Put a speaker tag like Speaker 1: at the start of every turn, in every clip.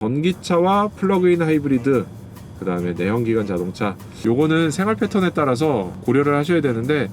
Speaker 1: 전기차와 플러그인 하이브리드, 그 다음에 내연기관 자동차, 요거는 생활 패턴에 따라서 고려를 하셔야 되는데.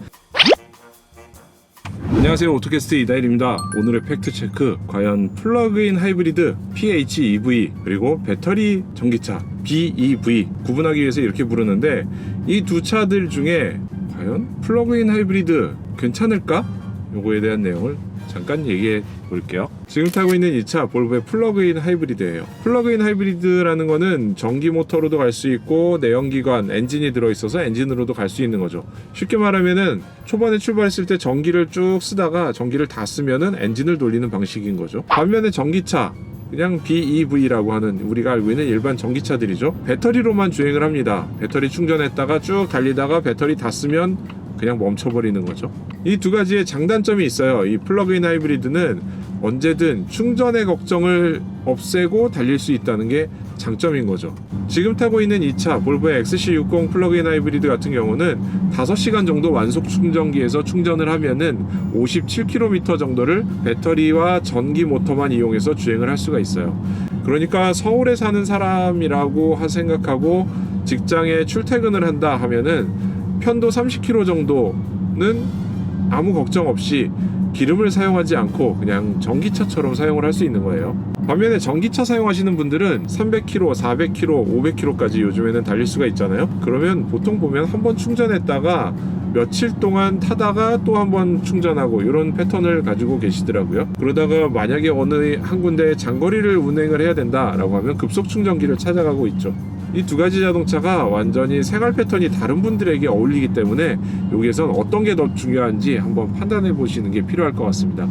Speaker 1: 안녕하세요, 오토캐스트 이다일입니다. 오늘의 팩트체크, 과연 플러그인 하이브리드 PHEV 그리고 배터리 전기차 BEV 구분하기 위해서 이렇게 부르는데, 이 두 차들 중에 과연 플러그인 하이브리드 괜찮을까? 요거에 대한 내용을 잠깐 얘기해 볼게요. 지금 타고 있는 이 차 볼보의 플러그인 하이브리드예요. 플러그인 하이브리드라는 거는 전기 모터로도 갈 수 있고 내연기관 엔진이 들어있어서 엔진으로도 갈 수 있는 거죠. 쉽게 말하면은 초반에 출발했을 때 전기를 쭉 쓰다가 전기를 다 쓰면은 엔진을 돌리는 방식인 거죠. 반면에 전기차, 그냥 BEV라고 하는 우리가 알고 있는 일반 전기차들이죠. 배터리로만 주행을 합니다. 배터리 충전했다가 쭉 달리다가 배터리 다 쓰면 그냥 멈춰버리는 거죠. 이 두 가지의 장단점이 있어요. 이 플러그인 하이브리드는 언제든 충전의 걱정을 없애고 달릴 수 있다는 게 장점인 거죠. 지금 타고 있는 이 차 볼보의 XC60 플러그인 하이브리드 같은 경우는 5시간 정도 완속 충전기에서 충전을 하면은 57km 정도를 배터리와 전기 모터만 이용해서 주행을 할 수가 있어요. 그러니까 서울에 사는 사람이라고 생각하고 직장에 출퇴근을 한다 하면은 편도 30km 정도는 아무 걱정 없이 기름을 사용하지 않고 그냥 전기차처럼 사용을 할 수 있는 거예요. 반면에 전기차 사용하시는 분들은 300km, 400km, 500km까지 요즘에는 달릴 수가 있잖아요. 그러면 보통 보면 한번 충전했다가 며칠 동안 타다가 또 한번 충전하고 이런 패턴을 가지고 계시더라고요. 그러다가 만약에 어느 한 군데 장거리를 운행을 해야 된다라고 하면 급속 충전기를 찾아가고 있죠. 이 두 가지 자동차가 완전히 생활 패턴이 다른 분들에게 어울리기 때문에 여기에선 어떤 게 더 중요한지 한번 판단해 보시는 게 필요할 것 같습니다.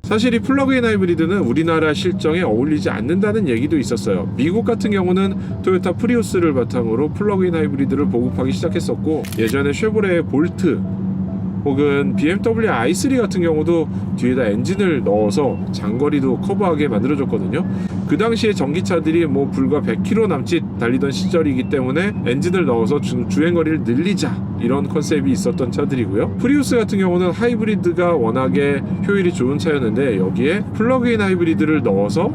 Speaker 1: 사실 이 플러그인 하이브리드는 우리나라 실정에 어울리지 않는다는 얘기도 있었어요. 미국 같은 경우는 토요타 프리우스를 바탕으로 플러그인 하이브리드를 보급하기 시작했었고, 예전에 쉐보레의 볼트 혹은 BMW i3 같은 경우도 뒤에다 엔진을 넣어서 장거리도 커버하게 만들어줬거든요. 그 당시에 전기차들이 뭐 불과 100km 남짓 달리던 시절이기 때문에 엔진을 넣어서 주행거리를 늘리자, 이런 컨셉이 있었던 차들이고요. 프리우스 같은 경우는 하이브리드가 워낙에 효율이 좋은 차였는데 여기에 플러그인 하이브리드를 넣어서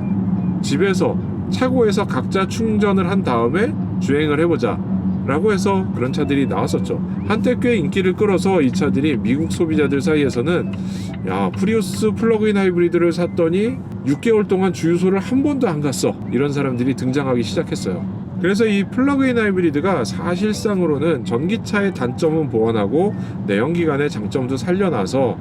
Speaker 1: 집에서 차고에서 각자 충전을 한 다음에 주행을 해보자 라고 해서 그런 차들이 나왔었죠. 한때 꽤 인기를 끌어서 이 차들이 미국 소비자들 사이에서는, 야, 프리우스 플러그인 하이브리드를 샀더니 6개월 동안 주유소를 한 번도 안 갔어, 이런 사람들이 등장하기 시작했어요. 그래서 이 플러그인 하이브리드가 사실상으로는 전기차의 단점은 보완하고 내연기관의 장점도 살려놔서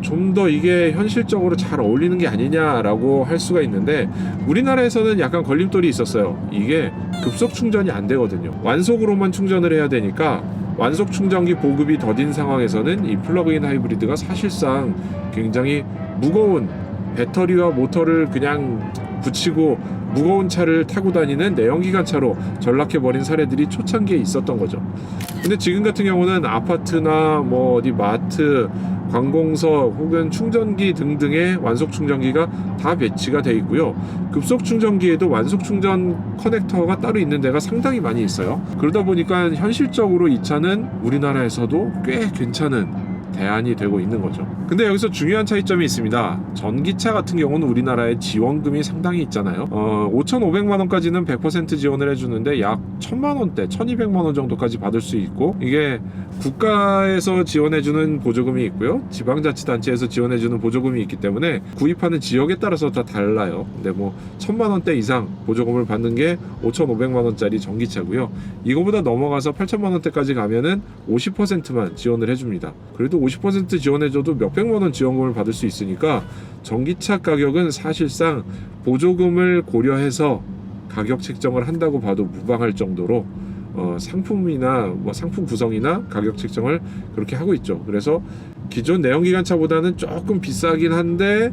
Speaker 1: 좀 더 이게 현실적으로 잘 어울리는 게 아니냐라고 할 수가 있는데, 우리나라에서는 약간 걸림돌이 있었어요. 이게 급속 충전이 안 되거든요. 완속으로만 충전을 해야 되니까 완속 충전기 보급이 더딘 상황에서는 이 플러그인 하이브리드가 사실상 굉장히 무거운 배터리와 모터를 그냥 붙이고 무거운 차를 타고 다니는 내연기관 차로 전락해버린 사례들이 초창기에 있었던 거죠. 근데 지금 같은 경우는 아파트나 뭐 어디 마트, 관공서 혹은 충전기 등등의 완속 충전기가 다 배치가 되어 있고요. 급속 충전기에도 완속 충전 커넥터가 따로 있는 데가 상당히 많이 있어요. 그러다 보니까 현실적으로 이 차는 우리나라에서도 꽤 괜찮은 대안이 되고 있는 거죠. 근데 여기서 중요한 차이점이 있습니다. 전기차 같은 경우는 우리나라에 지원금이 상당히 있잖아요. 5,500만 원까지는 100% 지원을 해주는데 약 1,000만 원대, 1,200만 원 정도까지 받을 수 있고, 이게 국가에서 지원해주는 보조금이 있고요, 지방자치단체에서 지원해주는 보조금이 있기 때문에 구입하는 지역에 따라서 다 달라요. 근데 뭐 1,000만 원대 이상 보조금을 받는 게 5,500만 원짜리 전기차고요. 이거보다 넘어가서 8,000만 원대까지 가면은 50%만 지원을 해줍니다. 그래도 50% 지원해줘도 몇백만 원 지원금을 받을 수 있으니까 전기차 가격은 사실상 보조금을 고려해서 가격 책정을 한다고 봐도 무방할 정도로 상품이나 뭐 상품 구성이나 가격 책정을 그렇게 하고 있죠. 그래서 기존 내연기관 차보다는 조금 비싸긴 한데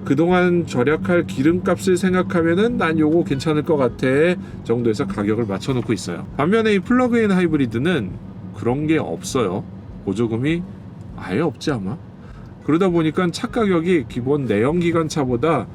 Speaker 1: 그동안 절약할 기름값을 생각하면은 난 요거 괜찮을 것 같아 정도에서 가격을 맞춰놓고 있어요. 반면에 이 플러그인 하이브리드는 그런 게 없어요. 보조금이 아예 없지 아마. 그러다 보니까 차 가격이 기본 내연기관 차보다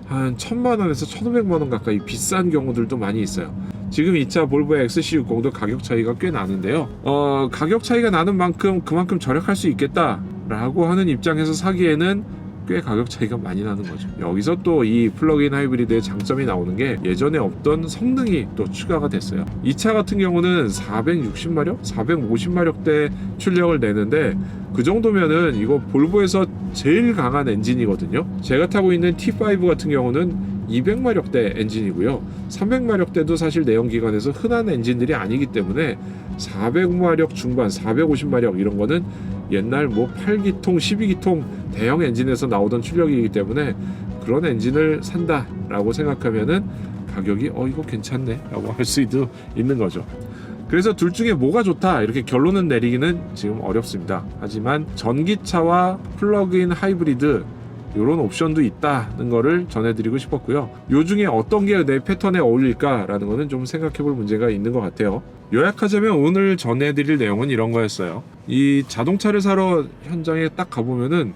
Speaker 1: 한 1,000만 원에서 1,500만 원 가까이 비싼 경우들도 많이 있어요. 지금 이 차 볼보 XC60도 가격 차이가 꽤 나는데요. 가격 차이가 나는 만큼 그만큼 절약할 수 있겠다라고 하는 입장에서 사기에는 꽤 가격 차이가 많이 나는 거죠. 여기서 또 이 플러그인 하이브리드의 장점이 나오는 게 예전에 없던 성능이 또 추가가 됐어요. 이 차 같은 경우는 460마력, 450마력대 출력을 내는데 그 정도면은 이거 볼보에서 제일 강한 엔진이거든요. 제가 타고 있는 T5 같은 경우는 200마력대 엔진이고요. 300마력대도 사실 내연기관에서 흔한 엔진들이 아니기 때문에 400마력 중반, 450마력 이런 거는 옛날 뭐 8기통, 12기통 대형 엔진에서 나오던 출력이기 때문에 그런 엔진을 산다라고 생각하면은 가격이 이거 괜찮네 라고 할 수도 있는 거죠. 그래서 둘 중에 뭐가 좋다 이렇게 결론은 내리기는 지금 어렵습니다. 하지만 전기차와 플러그인 하이브리드 이런 옵션도 있다는 거를 전해드리고 싶었고요. 요 중에 어떤 게 내 패턴에 어울릴까라는 거는 좀 생각해볼 문제가 있는 것 같아요. 요약하자면 오늘 전해드릴 내용은 이런 거였어요. 이 자동차를 사러 현장에 딱 가보면은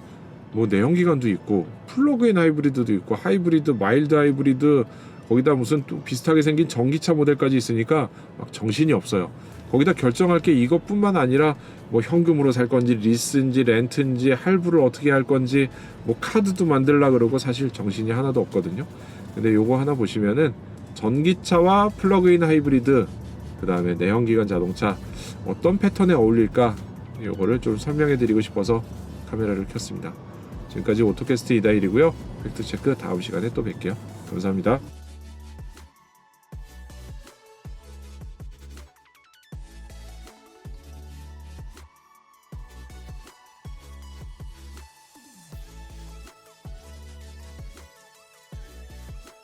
Speaker 1: 뭐 내연기관도 있고 플러그인 하이브리드도 있고 하이브리드, 마일드 하이브리드 거기다 무슨 또 비슷하게 생긴 전기차 모델까지 있으니까 막 정신이 없어요. 거기다 결정할 게 이것뿐만 아니라 뭐 현금으로 살 건지 리스인지 렌트인지 할부를 어떻게 할 건지 뭐 카드도 만들라 그러고 사실 정신이 하나도 없거든요. 근데 요거 하나 보시면은 전기차와 플러그인 하이브리드 그 다음에 내연기관 자동차 어떤 패턴에 어울릴까 요거를 좀 설명해 드리고 싶어서 카메라를 켰습니다. 지금까지 오토캐스트 이다일이고요. 팩트체크 다음 시간에 또 뵐게요. 감사합니다.